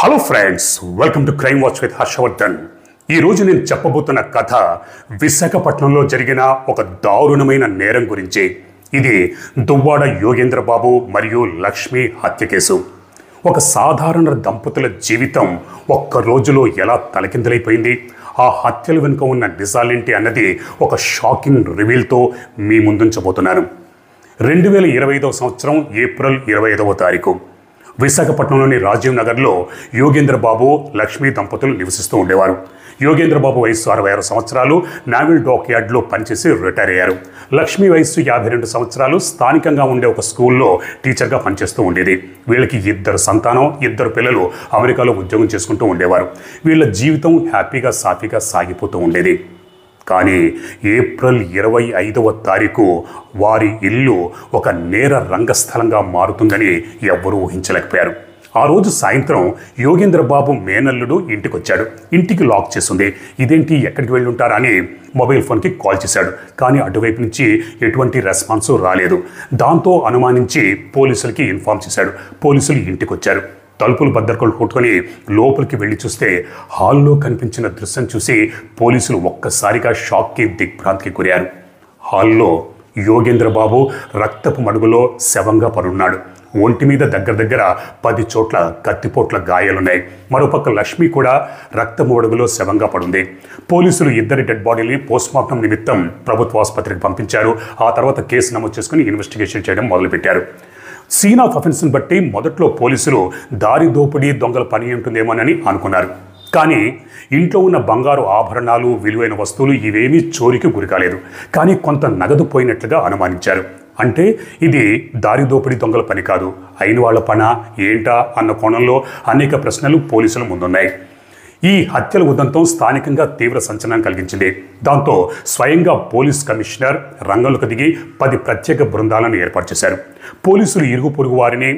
Hello friends, welcome to Crime Watch with Harshavardhan. ఈరోజు నేను చెప్పబోతున్న కథ విశాఖపట్నంలో జరిగిన ఒక దారుణమైన నేరం గురించి. ఇది దువ్వాడ యోగేంద్ర బాబు మరియు లక్ష్మి హత్య కేసు. ఒక సాధారణ దంపతుల జీవితం ఒక్క రోజులో ఎలా తలకిందులైపోయింది, ఆ హత్యల వెనుక ఉన్న నిజాలేంటి అన్నది ఒక షాకింగ్ రివీల్తో మీ ముందుంచబోతున్నాను. 2025 సంవత్సరం ఏప్రిల్ 25వ తారీఖు విశాఖపట్నంలోని రాజీవ్ నగర్లో యోగేంద్ర బాబు లక్ష్మి దంపతులు నివసిస్తూ ఉండేవారు. యోగేంద్ర బాబు వయస్సు 66 సంవత్సరాలు, నావల్ డాక్ యార్డ్లో పనిచేసి రిటైర్ అయ్యారు. లక్ష్మి వయస్సు 52 సంవత్సరాలు, స్థానికంగా ఉండే ఒక స్కూల్లో టీచర్గా పనిచేస్తూ ఉండేది. వీళ్ళకి 2 సంతానం, 2 పిల్లలు అమెరికాలో ఉద్యోగం చేసుకుంటూ ఉండేవారు. వీళ్ళ జీవితం హ్యాపీగా సాఫీగా సాగిపోతూ ఉండేది. కానీ ఏప్రిల్ 25వ తారీఖు వారి ఇల్లు ఒక నేర రంగస్థలంగా మారుతుందని ఎవ్వరూ ఊహించలేకపోయారు. ఆ రోజు సాయంత్రం యోగేంద్ర బాబు మేనల్లుడు ఇంటికి వచ్చాడు. ఇంటికి లాక్ చేస్తుంది. ఇదేంటి, ఎక్కడికి వెళ్ళి ఉంటారా అని మొబైల్ ఫోన్కి కాల్ చేశాడు. కానీ అటువైపు నుంచి ఎటువంటి రెస్పాన్స్ రాలేదు. దాంతో అనుమానించి పోలీసులకి ఇన్ఫార్మ్ చేశాడు. పోలీసులు ఇంటికి వచ్చారు. తలుపులు బద్దర్కొలు కొట్టుకొని లోపలికి వెళ్ళి చూస్తే హాల్లో కనిపించిన దృశ్యం చూసి పోలీసులు ఒక్కసారిగా షాక్కి దిగ్భ్రాంతికి గురయ్యారు. హాల్లో యోగేంద్ర బాబు రక్తపు మడుగులో శవంగా పడున్నాడు. ఒంటి మీద దగ్గర 10 చోట్ల కత్తిపోట్ల గాయాలున్నాయి. మరోపక్క లక్ష్మి కూడా రక్తపు మడుగులో శవంగా పడుంది. పోలీసులు 2 డెడ్ బాడీని పోస్ట్మార్టం నిమిత్తం ప్రభుత్వ ఆసుపత్రికి పంపించారు. ఆ తర్వాత కేసు నమోదు చేసుకుని ఇన్వెస్టిగేషన్ చేయడం మొదలుపెట్టారు. సీన్ ఆఫ్ అఫెన్స్ని బట్టి మొదట్లో పోలీసులు దారి దోపిడీ దొంగల పని ఉంటుందేమోనని అనుకున్నారు. కానీ ఇంట్లో ఉన్న బంగారు ఆభరణాలు, విలువైన వస్తువులు ఇవేమీ చోరీకి గురికాలేదు. కానీ కొంత నగదు పోయినట్లుగా అనుమానించారు. అంటే ఇది దారి దోపిడీ దొంగల పని కాదు, అయిన వాళ్ళ పనా ఏంటా అన్న కోణంలో అనేక ప్రశ్నలు పోలీసుల ముందున్నాయి. ఈ హత్యల ఉదంతం స్థానికంగా తీవ్ర సంచలనం కలిగించింది. దాంతో స్వయంగా పోలీస్ కమిషనర్ రంగంలోకి దిగి 10 ప్రత్యేక బృందాలను ఏర్పాటు చేశారు. పోలీసులు ఇరుగు పొరుగు వారిని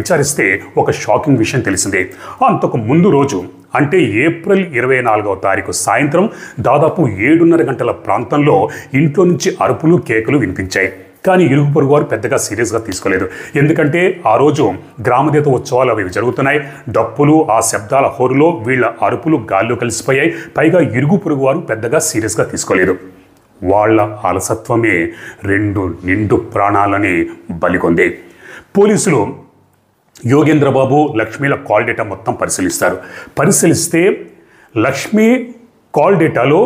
విచారిస్తే ఒక షాకింగ్ విషయం తెలిసింది. అంతకు ముందు రోజు అంటే ఏప్రిల్ 24వ తారీఖు సాయంత్రం దాదాపు 7:30 గంటల ప్రాంతంలో ఇంట్లో నుంచి అరుపులు, కేకలు వినిపించాయి. కానీ ఇరుగు పొరుగు వారు పెద్దగా సీరియస్గా తీసుకోలేదు. ఎందుకంటే ఆ రోజు గ్రామదేవత ఉత్సవాలు అవి జరుగుతున్నాయి. డప్పులు, ఆ శబ్దాల హోరులో వీళ్ళ అరుపులు గాల్లో కలిసిపోయాయి. పైగా ఇరుగు పొరుగు వారు పెద్దగా సీరియస్గా తీసుకోలేదు. వాళ్ళ అలసత్వమే 2 నిండు ప్రాణాలని బలికొంది. పోలీసులు యోగేంద్ర బాబు లక్ష్మీల కాల్ డేటా మొత్తం పరిశీలిస్తే లక్ష్మి కాల్ డేటాలో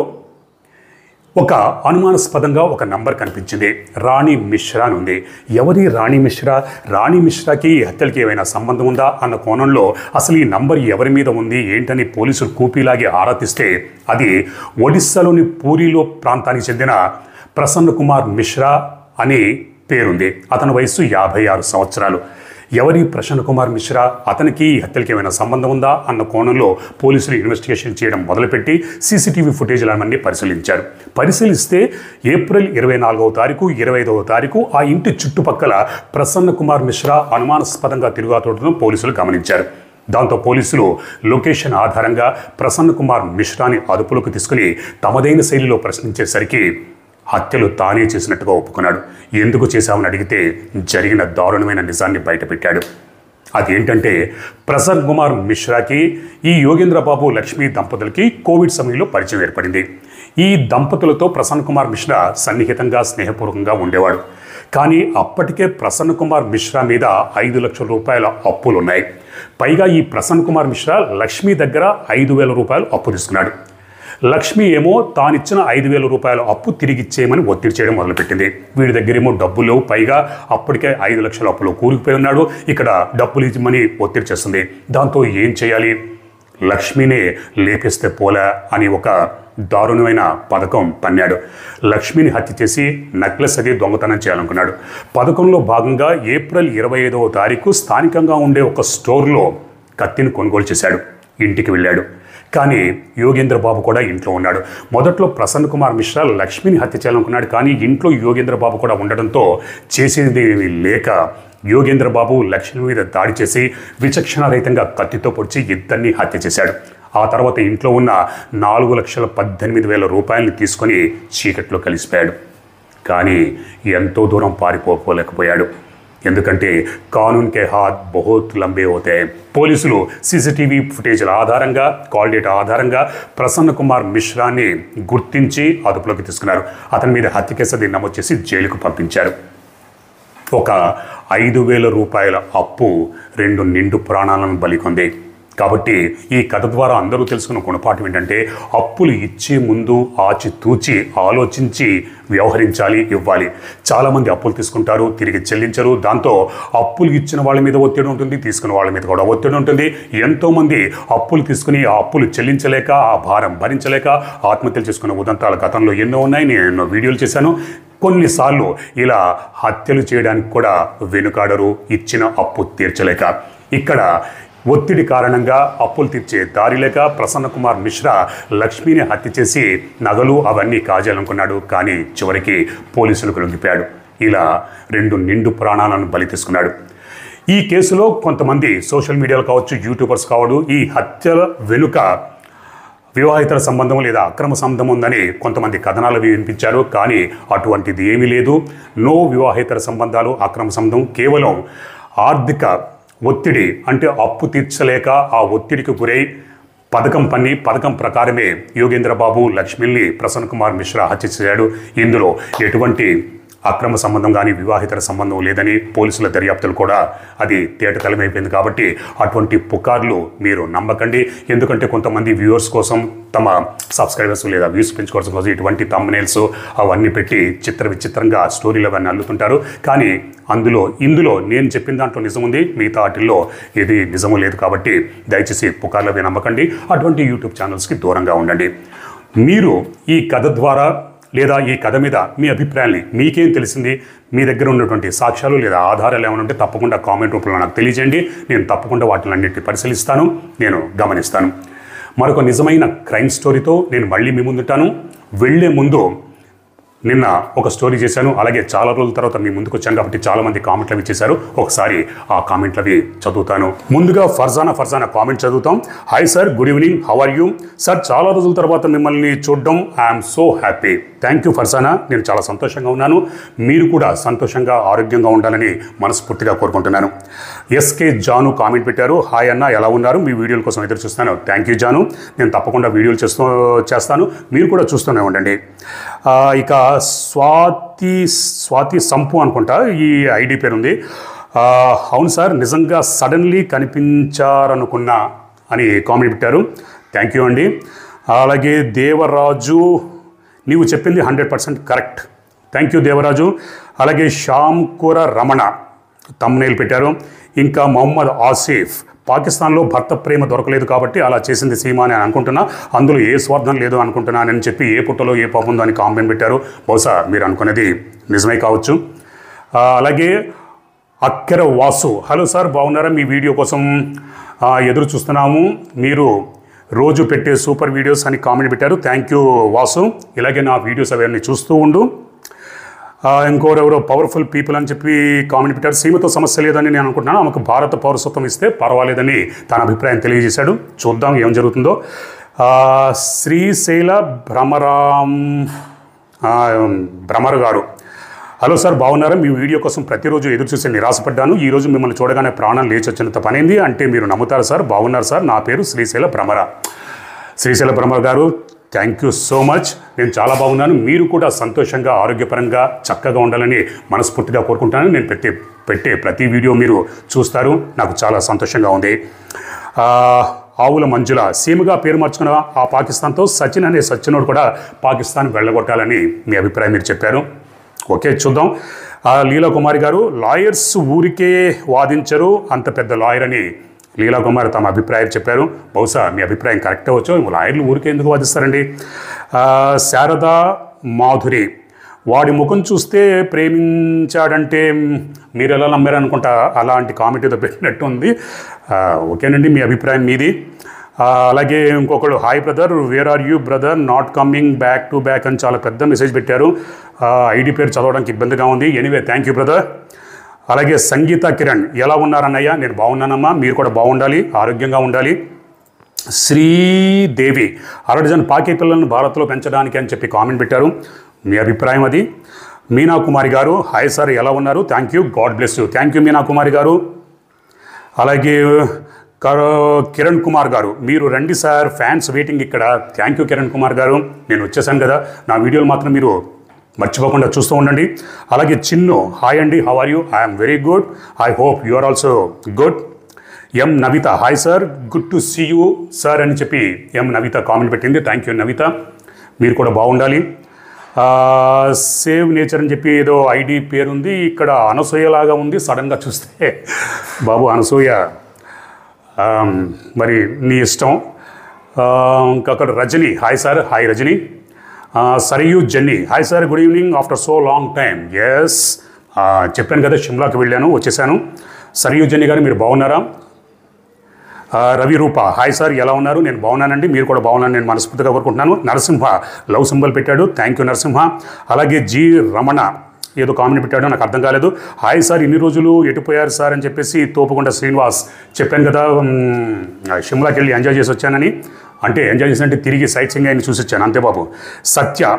ఒక అనుమానాస్పదంగా ఒక నంబర్ కనిపించింది. రాణి మిశ్రా అని ఉంది. ఎవరి రాణి మిశ్రా? రాణి మిశ్రాకి ఈ హత్యలకి ఏమైనా సంబంధం ఉందా అన్న కోణంలో అసలు ఈ నంబర్ ఎవరి మీద ఉంది ఏంటని పోలీసులు కూపీలాగి ఆరా తీస్తే అది ఒడిస్సాలోని పూరిలో ప్రాంతానికి చెందిన ప్రసన్న కుమార్ మిశ్రా అని పేరుంది. అతని వయస్సు 56 సంవత్సరాలు. ఎవరి ప్రసన్న కుమార్ మిశ్రా? అతనికి ఈ హత్యలకి ఏమైనా సంబంధం ఉందా అన్న కోణంలో పోలీసులు ఇన్వెస్టిగేషన్ చేయడం మొదలుపెట్టి సీసీటీవీ ఫుటేజ్లన్నీ పరిశీలిస్తే ఏప్రిల్ 24వ తారీఖు 25వ తారీఖు ఆ ఇంటి చుట్టుపక్కల ప్రసన్న కుమార్ మిశ్రా అనుమానాస్పదంగా తిరుగుతుండడం పోలీసులు గమనించారు. దాంతో పోలీసులు లొకేషన్ ఆధారంగా ప్రసన్న కుమార్ మిశ్రాని అదుపులోకి తీసుకుని తమదైన శైలిలో ప్రశ్నించేసరికి హత్యలు తానే చేసినట్టుగా ఒప్పుకున్నాడు. ఎందుకు చేశామని అడిగితే జరిగిన దారుణమైన నిజాన్ని బయటపెట్టాడు. అదేంటంటే ప్రసన్న కుమార్ మిశ్రాకి ఈ యోగేంద్ర బాబు లక్ష్మి దంపతులకి కోవిడ్ సమయంలో పరిచయం ఏర్పడింది. ఈ దంపతులతో ప్రసన్న కుమార్ మిశ్రా సన్నిహితంగా, స్నేహపూర్వకంగా ఉండేవాడు. కానీ అప్పటికే ప్రసన్న కుమార్ మిశ్రా మీద 5 లక్షల రూపాయల అప్పులున్నాయి. పైగా ఈ ప్రసన్న కుమార్ మిశ్రా లక్ష్మి దగ్గర 5,000 రూపాయలు అప్పు తీసుకున్నాడు. లక్ష్మి ఏమో తానిచ్చిన 5,000 రూపాయల అప్పు తిరిగిచ్చేయమని ఒత్తిడి చేయడం మొదలుపెట్టింది. వీడి దగ్గరేమో డబ్బులు లేవు. పైగా అప్పటికే 5 లక్షల అప్పులో కూరుకుపోయి ఉన్నాడు. ఇక్కడ డబ్బులు ఇవ్వమని ఒత్తిడి చేస్తుంది. దాంతో ఏం చేయాలి? లక్ష్మినే లేపేస్తే పోలా అని ఒక దారుణమైన పథకం పన్నాడు. లక్ష్మిని హత్య చేసి నెక్లెస్ అది దొంగతనం చేయాలనుకున్నాడు. పథకంలో భాగంగా ఏప్రిల్ 25వ తారీఖు స్థానికంగా ఉండే ఒక స్టోర్లో కత్తిని కొనుగోలు చేశాడు. ఇంటికి వెళ్ళాడు. కానీ యోగేంద్ర బాబు కూడా ఇంట్లో ఉన్నాడు. మొదట్లో ప్రసన్న కుమార్ మిశ్రా లక్ష్మిని హత్య చేయాలనుకున్నాడు. కానీ ఇంట్లో యోగేంద్ర బాబు కూడా ఉండడంతో చేసేది లేక యోగేంద్ర బాబు లక్ష్మి మీద దాడి చేసి విచక్షణారహితంగా కత్తితో పొడిచి ఇద్దరిని హత్య చేశాడు. ఆ తర్వాత ఇంట్లో ఉన్న 4,18,000 రూపాయలని తీసుకొని చీకట్లో కలిసిపోయాడు. కానీ ఎంతో దూరం పారిపోలేకపోయాడు. ఎందుకంటే కానూన్ కే హాత్ బహుత్ లంబే హోతాయి. పోలీసులు సీసీటీవీ ఫుటేజ్ల ఆధారంగా, కాల్ డేటా ఆధారంగా ప్రసన్న కుమార్ మిశ్రాని గుర్తించి అదుపులోకి తీసుకున్నారు. అతని మీద హత్య కేసు నమోదు చేసి జైలుకు పంపించారు. ఒక 5,000 రూపాయల అప్పు 2 నిండు ప్రాణాలను బలికొంది. కాబట్టి ఈ కథ ద్వారా అందరూ తెలుసుకున్న గుణపాఠం ఏంటంటే అప్పులు ఇచ్చే ముందు ఆచితూచి ఆలోచించి వ్యవహరించాలి, ఇవ్వాలి. చాలామంది అప్పులు తీసుకుంటారు, తిరిగి చెల్లించరు. దాంతో అప్పులు ఇచ్చిన వాళ్ళ మీద ఒత్తిడి ఉంటుంది, తీసుకున్న వాళ్ళ మీద కూడా ఒత్తిడి ఉంటుంది. ఎంతోమంది అప్పులు తీసుకుని ఆ అప్పులు చెల్లించలేక, ఆ భారం భరించలేక ఆత్మహత్యలు చేసుకున్న ఉదంతాలు గతంలో ఎన్నో ఉన్నాయి. నేను ఎన్నో వీడియోలు చేశాను. కొన్నిసార్లు ఇలా హత్యలు చేయడానికి కూడా వెనుకాడరు, ఇచ్చిన అప్పు తీర్చలేక. ఇక్కడ ఒత్తిడి కారణంగా అప్పులు తీర్చే దారి లేక ప్రసన్న కుమార్ మిశ్రా లక్ష్మిని హత్య చేసి నగలు అవన్నీ కాజేయాలనుకున్నాడు. కానీ చివరికి పోలీసులకు లొంగిపోయాడు. ఇలా 2 నిండు ప్రాణాలను బలి తీసుకున్నాడు. ఈ కేసులో కొంతమంది సోషల్ మీడియాలో కావచ్చు, యూట్యూబర్స్ కావడు ఈ హత్యల వెనుక వివాహితర సంబంధం లేదా అక్రమ సంబంధం ఉందని కొంతమంది కథనాలు వినిపించారు. కానీ అటువంటిది ఏమీ లేదు. నో వివాహితర సంబంధాలు, అక్రమ సంబంధం. కేవలం ఆర్థిక ఒత్తిడి, అంటే అప్పు తీర్చలేక ఆ ఒత్తిడికి గురై పథకం ప్రకారమే యోగేంద్ర బాబు లక్ష్మిల్ని ప్రసన్న కుమార్ మిశ్రా హత్య చేశాడు. ఇందులో ఎటువంటి అక్రమ సంబంధం కానీ వివాహితర సంబంధం లేదని పోలీసుల దర్యాప్తులు కూడా అది తేటతెల్లమైపోయింది. కాబట్టి అటువంటి పుకార్లు మీరు నమ్మకండి. ఎందుకంటే కొంతమంది వ్యూవర్స్ కోసం, తమ సబ్స్క్రైబర్స్ లేదా వ్యూస్ పెంచుకోవడం కోసం ఇటువంటి థంబ్నెయిల్స్ అవన్నీ పెట్టి విచిత్రంగా స్టోరీలు అవన్నీ అల్లుతుంటారు. కానీ ఇందులో నేను చెప్పిన దాంట్లో నిజం ఉంది, మిగతా వాటిల్లో ఇది నిజము లేదు. కాబట్టి దయచేసి పుకార్లు అవి నమ్మకండి. అటువంటి యూట్యూబ్ ఛానల్స్కి దూరంగా ఉండండి. మీరు ఈ కథ ద్వారా లేదా ఈ కథ మీద మీ అభిప్రాయాన్ని, మీకేం తెలిసింది, మీ దగ్గర ఉన్నటువంటి సాక్ష్యాలు లేదా ఆధారాలు ఏమైనా ఉంటే తప్పకుండా కామెంట్ రూపంలో నాకు తెలియజేయండి. నేను తప్పకుండా వాటిని పరిశీలిస్తాను, నేను గమనిస్తాను. మరొక నిజమైన క్రైమ్ స్టోరీతో నేను మళ్ళీ మీ ముందుంటాను. వెళ్లే ముందు నిన్న ఒక స్టోరీ చేశాను, అలాగే చాలా రోజుల తర్వాత మీ ముందుకు వచ్చాను కాబట్టి చాలామంది కామెంట్లు అవి చేశారు. ఒకసారి ఆ కామెంట్లు అవి చదువుతాను. ముందుగా ఫర్జానా కామెంట్ చదువుతాం. Hi sir, good evening, how are you sir? చాలా రోజుల తర్వాత మిమ్మల్ని చూడడం I'm so happy. Thank you Farzana, నేను చాలా సంతోషంగా ఉన్నాను. మీరు కూడా సంతోషంగా ఆరోగ్యంగా ఉండాలని మనస్ఫూర్తిగా కోరుకుంటున్నాను. ఎస్కే జాను కామెంట్ పెట్టారు. హాయ్ అన్న, ఎలా ఉన్నారు? మీ వీడియోల కోసం ఎదురు చూస్తాను. థ్యాంక్ యూ జాను, నేను తప్పకుండా వీడియోలు చేస్తాను, మీరు కూడా చూస్తూనే ఉండండి. ఇక స్వాతి సంపు అనుకుంటా ఈ ఐడి పేరు ఉంది. అవును సార్, నిజంగా సడన్లీ కనిపించారనుకున్నా అని కామెంట్ పెట్టారు. థ్యాంక్ యూ అండి. అలాగే దేవరాజు, నీవు చెప్పింది 100% కరెక్ట్. Thank you Devaraju. అలాగే శ్యామ్కూర రమణ థంబ్నెయిల్ పెట్టారు. ఇంకా మొహమ్మద్ ఆసిఫ్, పాకిస్తాన్లో భర్త ప్రేమ దొరకలేదు కాబట్టి అలా చేసింది సీమా అని అనుకుంటున్నా, అందులో ఏ స్వార్థం లేదు అనుకుంటున్నానని చెప్పి ఏ పుట్టలో ఏ పాపం ఉందో అని కామెంట్ పెట్టారు. బహుశా మీరు అనుకునేది నిజమే కావచ్చు. అలాగే అక్కెర వాసు, హలో సార్, బాగున్నారా? మీ వీడియో కోసం ఎదురు చూస్తున్నాము, మీరు రోజు పెట్టే సూపర్ వీడియోస్ అని కామెంట్ పెట్టారు. Thank you Vasu. ఇలాగే నా వీడియోస్ అవన్నీ చూస్తూ ఉండు. ఇంకోరెవరో పవర్ఫుల్ పీపుల్ అని చెప్పి కామెంట్ పెట్టారు. సీమతో సమస్య లేదని నేను అనుకుంటున్నాను, ఆమెకు భారత పౌరసత్వం ఇస్తే పర్వాలేదని తన అభిప్రాయం తెలియజేశాడు. చూద్దాం ఏం జరుగుతుందో. శ్రీశైల భ్రమర్ గారు, హలో సార్, బాగున్నారా? మీ వీడియో కోసం ప్రతిరోజు ఎదురు చూసి నిరాశపడ్డాను. ఈరోజు మిమ్మల్ని చూడగానే ప్రాణం లేచి వచ్చినంత పనింది. అంటే మీరు నమ్ముతారు సార్? బాగున్నారు సార్, నా పేరు శ్రీశైల భ్రమర్ గారు, థ్యాంక్ యూ సో మచ్. నేను చాలా బాగున్నాను. మీరు కూడా సంతోషంగా, ఆరోగ్యపరంగా చక్కగా ఉండాలని మనస్ఫూర్తిగా కోరుకుంటాను. నేను పెట్టే ప్రతి వీడియో మీరు చూస్తారు, నాకు చాలా సంతోషంగా ఉంది. ఆవుల మంజుల, సీమగా పేరు మార్చుకున్న ఆ పాకిస్తాన్తో సచిన్ అనే సచినోడు కూడా పాకిస్తాన్ వెళ్ళగొట్టాలని మీ అభిప్రాయం మీరు చెప్పారు. ఓకే, చూద్దాం. లీలా కుమారి గారు, లాయర్స్ ఊరికే వాదించరు, అంత పెద్ద లాయర్ అని లీలా కుమార్ తమ అభిప్రాయం చెప్పారు. బహుశా మీ అభిప్రాయం కరెక్ట్ అవ్వచ్చు, లాయర్లు ఊరికే ఎందుకు వాదిస్తారండి. శారదా మాధురి, వాడి ముఖం చూస్తే ప్రేమించాడంటే మీరు ఎలా నమ్మారు అనుకుంటా, అలాంటి కామెంట్ ఏదో పెట్టినట్టు ఉంది. ఓకేనండి, మీ అభిప్రాయం మీది. అలాగే ఇంకొకళ్ళు, hi brother, where are you brother, not coming back to back అని చాలా పెద్ద మెసేజ్ పెట్టారు. ఐడి పేరు చదవడానికి ఇబ్బందిగా ఉంది. Anyway, thank you brother. అలాగే సంగీత కిరణ్, ఎలా ఉన్నారన్నయ్య? నేను బాగున్నానమ్మా, మీరు కూడా బాగుండాలి, ఆరోగ్యంగా ఉండాలి. శ్రీదేవి, 60 పాకీ పిల్లలను భారత్లో పెంచడానికి అని చెప్పి కామెంట్ పెట్టారు. మీ అభిప్రాయం అది. మీనా కుమారి గారు హాయ్ సార్ ఎలా ఉన్నారు? Thank you, God bless you. Thank you Meena Kumari garu. అలాగే కిరణ్ కుమార్ గారు మీరు రండి సార్, ఫ్యాన్స్ వెయిటింగ్ ఇక్కడ. థ్యాంక్ యూ కిరణ్ కుమార్ గారు, నేను వచ్చేసాను కదా, నా వీడియోలు మాత్రం మీరు మర్చిపోకుండా చూస్తూ ఉండండి. అలాగే చిన్ను హాయ్ అండి, how are you? I'm very good, I hope you are also good. M Navitha hi sir, good to see you sir అని చెప్పి ఎం నవిత కామెంట్ పెట్టింది. థ్యాంక్ యూ నవిత, మీరు కూడా బాగుండాలి. సేవ్ నేచర్ అని చెప్పి ఏదో ఐడి పేరుంది, ఇక్కడ అనసూయలాగా ఉంది సడన్గా చూస్తే. బాబు అనసూయ మరి నీ ఇష్టం. ఇంకా అక్కడ Rajani hi sir, hi Rajani. సరియు Jenny hi sir, good evening after so long time. Yes చెప్పాను కదా, షిమ్లాకి వెళ్ళాను, వచ్చేసాను. సరియు జెన్నీ గారు మీరు బాగున్నారా? రవి రూప హాయ్ సార్ ఎలా ఉన్నారు? నేను బాగున్నానండి, మీరు కూడా బాగున్నాను నేను మనస్ఫూర్తిగా కోరుకుంటున్నాను. నరసింహ లవ్ సింబల్ పెట్టాడు, థ్యాంక్ యూ నరసింహ. అలాగే జి రమణ ఏదో కామెంట్ పెట్టాడో నాకు అర్థం కాలేదు. హాయ్ సార్ ఇన్ని రోజులు ఎటుపోయారు సార్ అని చెప్పేసి తోపుకొండ శ్రీనివాస్. చెప్పాను కదా షిమ్లాకి వెళ్ళి ఎంజాయ్ చేసి వచ్చానని. అంటే ఎంజాయ్ చేసినట్టే తిరిగి సైట్ సింగ్ అయిన చూసి వచ్చాను అంతే బాబు. సత్య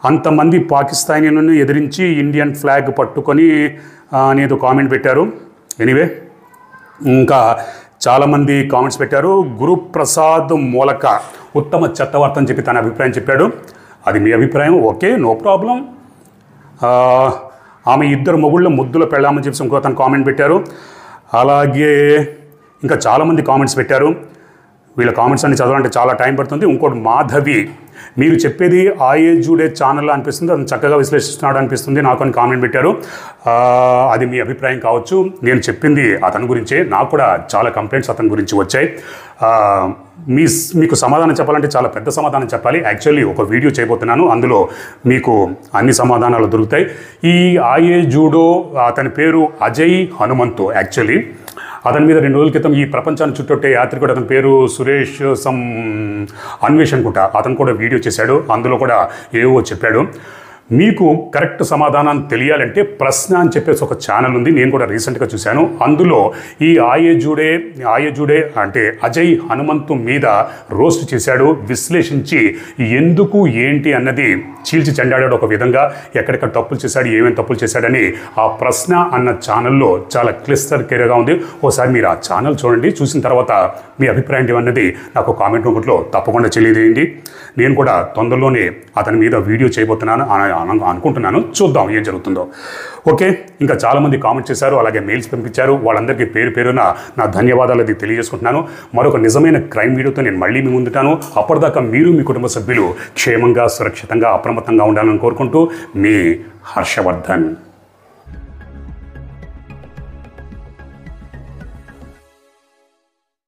అంతమంది పాకిస్తానీలను ఎదిరించి ఇండియన్ ఫ్లాగ్ పట్టుకొని అనేదో కామెంట్ పెట్టారు. ఎనీవే ఇంకా చాలామంది కామెంట్స్ పెట్టారు. గురుప్రసాద్ మూలక ఉత్తమ చెత్తవార్త అని చెప్పి తన అభిప్రాయం చెప్పాడు. అది మీ అభిప్రాయం, ఓకే నో ప్రాబ్లం. ఆమె ఇద్దరు మొగుళ్ళ ముద్దులో పెళ్ళామని చెప్పి ఇంకో తను కామెంట్ పెట్టారు. అలాగే ఇంకా చాలామంది కామెంట్స్ పెట్టారు. వీళ్ళ కామెంట్స్ అన్ని చదవాలంటే చాలా టైం పడుతుంది. ఇంకోటి మాధవి మీరు చెప్పేది ఆయే జూడే ఛానల్ అనిపిస్తుంది, అతను చక్కగా విశ్లేషిస్తున్నాడు అనిపిస్తుంది నాకు అని కామెంట్ పెట్టారు. అది మీ అభిప్రాయం కావచ్చు, నేను చెప్పింది అతని గురించే. నాకు కూడా చాలా కంప్లైంట్స్ అతని గురించి వచ్చాయి. మీకు సమాధానం చెప్పాలంటే చాలా పెద్ద సమాధానం చెప్పాలి. యాక్చువల్లీ ఒక వీడియో చేయబోతున్నాను, అందులో మీకు అన్ని సమాధానాలు దొరుకుతాయి. ఈ ఆయే జూడో అతని పేరు అజయ్ హనుమంతు. యాక్చువల్లీ అతని మీద 2 రోజుల క్రితం ఈ ప్రపంచాన్ని చుట్టొట్టే యాత్రికుడు, అతని పేరు సురేష్ అన్వేష్ అనుకుంటా, అతను కూడా వీడియో చేశాడు, అందులో కూడా ఏవో చెప్పాడు. మీకు కరెక్ట్ సమాధానం తెలియాలంటే ప్రశ్న అని చెప్పేసి ఒక ఛానల్ ఉంది, నేను కూడా రీసెంట్గా చూశాను. అందులో ఈ ఆయే జూడే అంటే అజయ్ హనుమంతు మీద రోస్ట్ చేశాడు, విశ్లేషించి ఎందుకు ఏంటి అన్నది చీల్చి చెండాడాడు ఒక విధంగా. ఎక్కడెక్కడ తప్పులు చేశాడు, ఏమేమి తప్పులు చేశాడని ఆ ప్రశ్న అన్న ఛానల్లో చాలా క్లిస్టర్ క్లియర్గా ఉంది. ఒకసారి మీరు ఆ ఛానల్ చూడండి, చూసిన తర్వాత మీ అభిప్రాయం ఏమన్నది నాకు కామెంట్ రూపంలో తప్పకుండా తెలియజేయండి. నేను కూడా తొందరలోనే అతని మీద వీడియో చేయబోతున్నాను అనుకుంటున్నాను, చూద్దాం ఏం జరుగుతుందో. ఓకే, ఇంకా చాలామంది కామెంట్ చేశారు, అలాగే మెయిల్స్ పంపించారు. వాళ్ళందరికీ పేరు పేరున నా ధన్యవాదాలు అది తెలియజేసుకుంటున్నాను. మరొక నిజమైన క్రైమ్ వీడియోతో నేను మళ్ళీ మీ ముందుంటాను. అప్పటిదాకా మీరు మీ కుటుంబ సభ్యులు క్షేమంగా సురక్షితంగా అప్రమత్తంగా ఉండాలని కోరుకుంటూ మీ హర్షవర్ధన్.